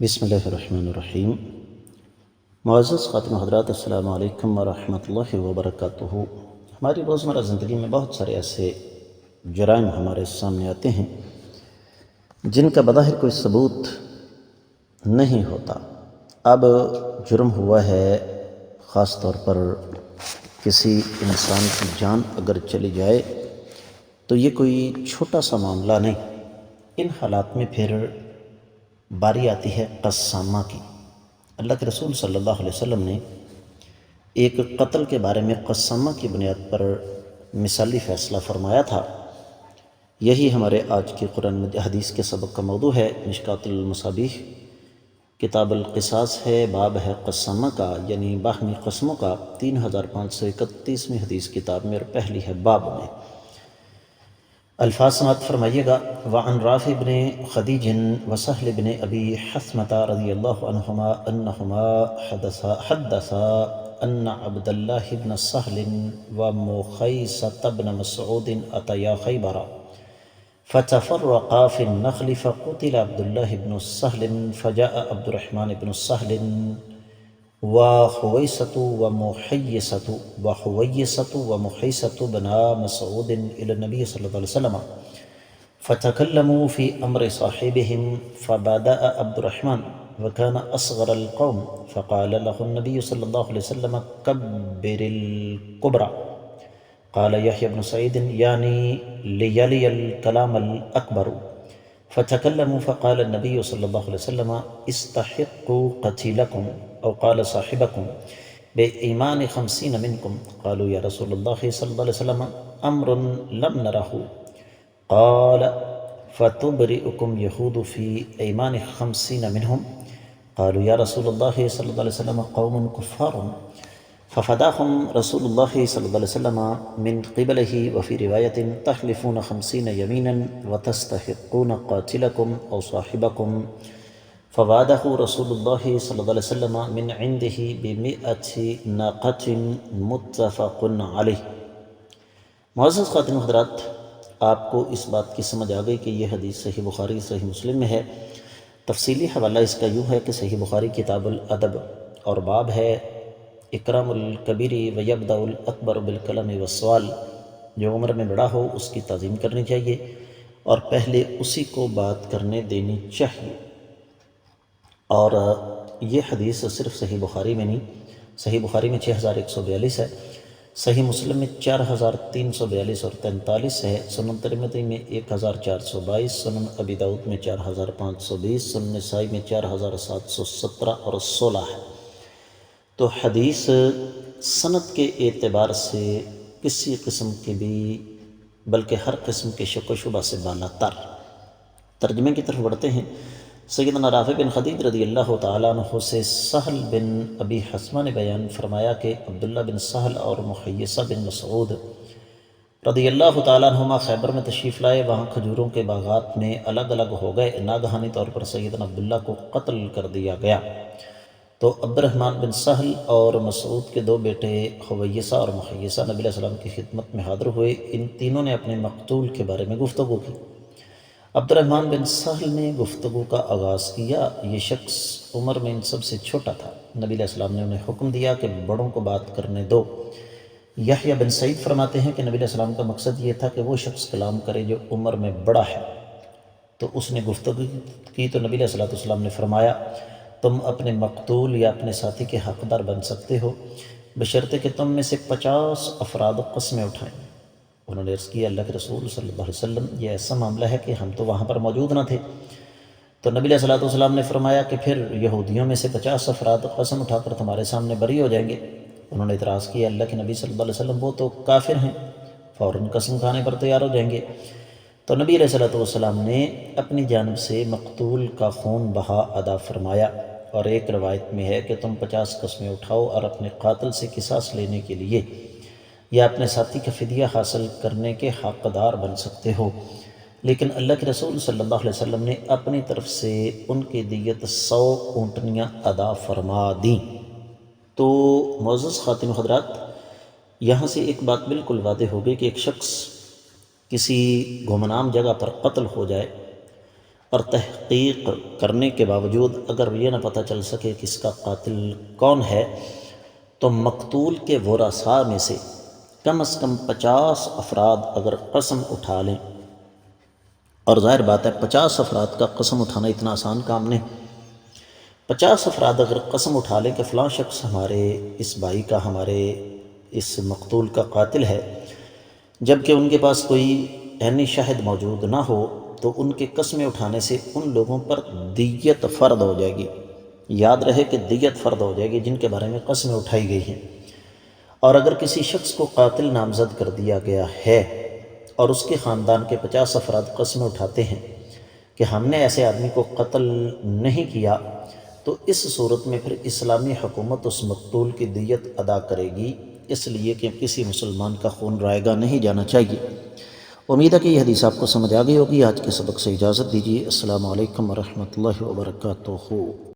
بسم اللہ الرحمن الرحیم۔ معزز خاتون حضرات، السلام علیکم ورحمۃ اللہ وبرکاتہ۔ ہماری روزمرہ زندگی میں بہت سارے ایسے جرائم ہمارے سامنے آتے ہیں جن کا بظاہر کوئی ثبوت نہیں ہوتا۔ اب جرم ہوا ہے، خاص طور پر کسی انسان کی جان اگر چلی جائے تو یہ کوئی چھوٹا سا معاملہ نہیں۔ ان حالات میں پھر باری آتی ہے قسامہ کی۔ اللہ کے رسول صلی اللہ علیہ وسلم نے ایک قتل کے بارے میں قسامہ کی بنیاد پر مثالی فیصلہ فرمایا تھا۔ یہی ہمارے آج کے قرآن حدیث کے سبق کا موضوع ہے۔ مشکوٰۃ المصابیح کتاب القصاص ہے، باب ہے قسامہ کا، یعنی باہمی قسموں کا، 3531ویں حدیث کتاب میں اور پہلی ہے باب میں۔ الفاظ سماعت فرمائیے گا۔ وعن رافع بن خدیج وسہل بن ابی حثمة رضی اللہ عنہما انہما حدثا ان عبد اللہ بن سہل ومخیصة بن مسعود اتیا خیبر فتفرقا في النخل فقتل عبد الله بن سهل فجاء عبد الرحمن بن سهل وحويصة ومحيصة بن مسعود إلى النبي صلى الله عليه وسلم فتكلموا في أمر صاحبهم فبدأ عبد الرحمن وكان أصغر القوم فقال له النبي صلى الله عليه وسلم كبر الكبرى. قال يحيى بن سعيد يعني ليلي الكلام الأكبر. فتكلموا فقال النبي صلى الله عليه وسلم استحقوا قتيلكم أو قال صاحبكم بإيمان 50 منكم. قالوا يا رسول الله صلى الله عليه وسلم أمر لم نره. قال فتبرئكم يهود في أيمان 50 منهم. قالوا يا رسول الله صلى الله عليه وسلم قوم كفار. ففداهم رسول الله صلى الله عليه وسلم من قبله. وفي رواية تحلفون 50 يمينا وتستحقون قاتلكم أو صاحبكم. فواده رسول الله صلى الله عليه وسلم من عنده ب100 ناقة متفق عليه۔ معزز خاتون حضرات، آپ کو اس بات کی سمجھ آ گئی کہ یہ حدیث صحیح بخاری صحیح مسلم میں ہے۔ تفصیلی حوالہ اس کا یوں ہے کہ صحیح بخاری کتاب الادب اور باب ہے اکرام الکبیر ویبدأ الاکبر بالکلام والسؤال۔ جو عمر میں بڑا ہو اس کی تعظیم کرنی چاہیے اور پہلے اسی کو بات کرنے دینی چاہیے۔ اور یہ حدیث صرف صحیح بخاری میں نہیں، صحیح بخاری میں 6142 ہے، صحیح مسلم میں 4342 اور 43 ہے، سنن ترمذی میں 1422، سنن ابی داؤد میں 4520، سنن نسائی میں 4717 اور 16 ہے۔ تو حدیث سند کے اعتبار سے کسی قسم کی بھی بلکہ ہر قسم کے شک و شبہ سے بالا تر۔ ترجمے کی طرف بڑھتے ہیں۔ سیدنا رافع بن خدیج رضی اللہ تعالیٰ عنہ سے سہل بن ابی حثمہ نے بیان فرمایا کہ عبداللہ بن سہل اور محیصہ بن مسعود رضی اللہ تعالیٰ عنہما خیبر میں تشریف لائے۔ وہاں کھجوروں کے باغات میں الگ الگ ہو گئے۔ ناگہانی طور پر سیدنا عبداللہ کو قتل کر دیا گیا۔ تو عبد الرحمن بن سہل اور مسعود کے 2 بیٹے حویصہ اور محیصہ نبی علیہ السلام کی خدمت میں حاضر ہوئے۔ ان تینوں نے اپنے مقتول کے بارے میں گفتگو کی۔ عبد الرحمن بن سہل نے گفتگو کا آغاز کیا۔ یہ شخص عمر میں ان سب سے چھوٹا تھا۔ نبی علیہ السلام نے انہیں حکم دیا کہ بڑوں کو بات کرنے دو۔ یحییٰ بن سعید فرماتے ہیں کہ نبی علیہ السلام کا مقصد یہ تھا کہ وہ شخص کلام کرے جو عمر میں بڑا ہے۔ تو اس نے گفتگو کی تو نبی علیہ السلام نے فرمایا تم اپنے مقتول یا اپنے ساتھی کے حقدار بن سکتے ہو بشرطے کہ تم میں سے 50 افراد قسمیں اٹھائیں۔ انہوں نے عرض کیا اللہ کے رسول صلی اللہ علیہ وسلم یہ ایسا معاملہ ہے کہ ہم تو وہاں پر موجود نہ تھے۔ تو نبی علیہ السلام نے فرمایا کہ پھر یہودیوں میں سے 50 افراد قسم اٹھا کر تمہارے سامنے بری ہو جائیں گے۔ انہوں نے اعتراض کیا اللہ کے نبی صلی اللہ علیہ وسلم وہ تو کافر ہیں، فوراً قسم کھانے پر تیار ہو جائیں گے۔ تو نبی علیہ السلام نے اپنی جانب سے مقتول کا خون بہا ادا فرمایا۔ اور ایک روایت میں ہے کہ تم 50 قسمیں اٹھاؤ اور اپنے قاتل سے قصاص لینے کے لیے یا اپنے ساتھی کا فدیہ حاصل کرنے کے حقدار بن سکتے ہو۔ لیکن اللہ کے رسول صلی اللہ علیہ وسلم نے اپنی طرف سے ان کی دیت 100 اونٹنیاں ادا فرما دیں۔ تو معزز خاتون حضرات، یہاں سے ایک بات بالکل واضح ہو گئی کہ ایک شخص کسی گمنام جگہ پر قتل ہو جائے اور تحقیق کرنے کے باوجود اگر یہ نہ پتہ چل سکے کہ اس کا قاتل کون ہے، تو مقتول کے ورثاء میں سے کم از کم 50 افراد اگر قسم اٹھا لیں، اور ظاہر بات ہے 50 افراد کا قسم اٹھانا اتنا آسان کام نہیں، 50 افراد اگر قسم اٹھا لیں کہ فلاں شخص ہمارے اس بھائی کا، ہمارے اس مقتول کا قاتل ہے، جبکہ ان کے پاس کوئی عینی شاہد موجود نہ ہو، تو ان کے قسمیں اٹھانے سے ان لوگوں پر دیت فرض ہو جائے گی۔ یاد رہے کہ دیت فرض ہو جائے گی جن کے بارے میں قسمیں اٹھائی گئی ہیں۔ اور اگر کسی شخص کو قاتل نامزد کر دیا گیا ہے اور اس کے خاندان کے 50 افراد قسمیں اٹھاتے ہیں کہ ہم نے ایسے آدمی کو قتل نہیں کیا، تو اس صورت میں پھر اسلامی حکومت اس مقتول کی دیت ادا کرے گی، اس لیے کہ کسی مسلمان کا خون رائگاں نہیں جانا چاہیے۔ امید ہے کہ یہ حدیث آپ کو سمجھ آ گئی ہوگی۔ آج کے سبق سے اجازت دیجیے۔ السلام علیکم ورحمۃ اللہ وبرکاتہ۔